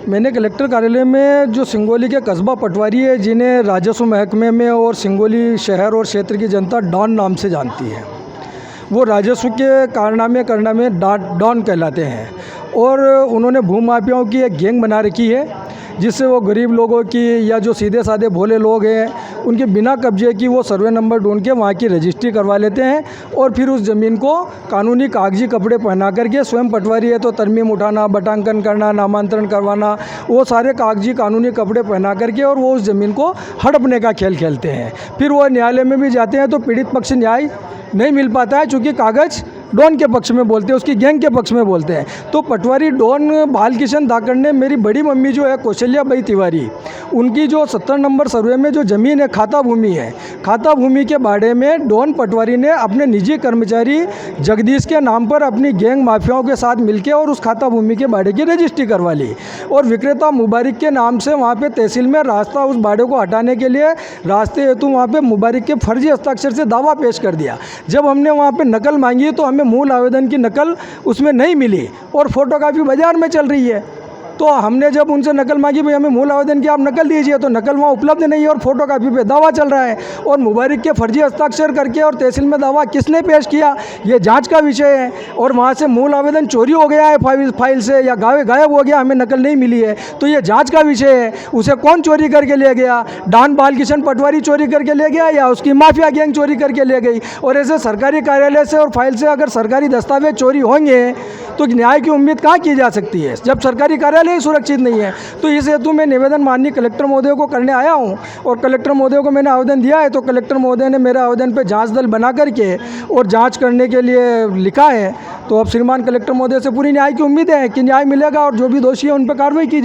मैंने कलेक्टर कार्यालय में जो सिंगोली के कस्बा पटवारी है, जिन्हें राजस्व महकमे में और सिंगोली शहर और क्षेत्र की जनता डॉन नाम से जानती है, वो राजस्व के कारनामे करना में डॉन कहलाते हैं। और उन्होंने भूमाफियाओं की एक गैंग बना रखी है, जिससे वो गरीब लोगों की या जो सीधे साधे भोले लोग हैं उनके बिना कब्जे की वो सर्वे नंबर ढूंढ के वहाँ की रजिस्ट्री करवा लेते हैं और फिर उस ज़मीन को कानूनी कागजी कपड़े पहना करके, स्वयं पटवारी है तो तरमीम उठाना, बटांकन करना, नामांतरण करवाना, वो सारे कागजी कानूनी कपड़े पहना करके और वो उस ज़मीन को हड़पने का खेल खेलते हैं। फिर वो न्यायालय में भी जाते हैं तो पीड़ित पक्ष न्याय नहीं मिल पाता है, चूँकि कागज़ डॉन के पक्ष में बोलते हैं, उसकी गैंग के पक्ष में बोलते हैं। तो पटवारी डॉन बालकिशन धाकड़ ने मेरी बड़ी मम्मी जो है कौशल्याबाई तिवारी, उनकी जो 70 नंबर सर्वे में जो ज़मीन है, खाता भूमि है, खाता भूमि के बारे में डॉन पटवारी ने अपने निजी कर्मचारी जगदीश के नाम पर अपनी गैंग माफियाओं के साथ मिलकर और उस खाता भूमि के बाड़े की रजिस्ट्री करवा ली और विक्रेता मुबारिक के नाम से वहाँ पे तहसील में रास्ता उस बाड़े को हटाने के लिए रास्ते हेतु वहाँ पे मुबारिक के फर्जी हस्ताक्षर से दावा पेश कर दिया। जब हमने वहाँ पे नकल मांगी तो हमें मूल आवेदन की नकल उसमें नहीं मिली और फोटोकॉपी बाज़ार में चल रही है। तो हमने जब उनसे नकल मांगी, भाई हमें मूल आवेदन की आप नकल दीजिए, तो नकल वहाँ उपलब्ध नहीं है और फोटोकॉपी पे दावा चल रहा है। और मुबारिक के फर्जी हस्ताक्षर करके और तहसील में दावा किसने पेश किया, ये जांच का विषय है। और वहाँ से मूल आवेदन चोरी हो गया है फाइल से या गायब हो गया, हमें नकल नहीं मिली है, तो ये जाँच का विषय है। उसे कौन चोरी करके ले गया, डॉन बालकिशन पटवारी चोरी करके ले गया या उसकी माफिया गैंग चोरी करके ले गई। और ऐसे सरकारी कार्यालय से और फाइल से अगर सरकारी दस्तावेज चोरी होंगे तो न्याय की उम्मीद कहाँ की जा सकती है, जब सरकारी कार्यालय ही सुरक्षित नहीं है। तो इस हेतु मैं निवेदन माननीय कलेक्टर महोदय को करने आया हूँ और कलेक्टर महोदय को मैंने आवेदन दिया है। तो कलेक्टर महोदय ने मेरे आवेदन पर जांच दल बना करके और जांच करने के लिए लिखा है। तो अब श्रीमान कलेक्टर महोदय से पूरी न्याय की उम्मीद है कि न्याय मिलेगा और जो भी दोषी है उन पर कार्रवाई की जाए।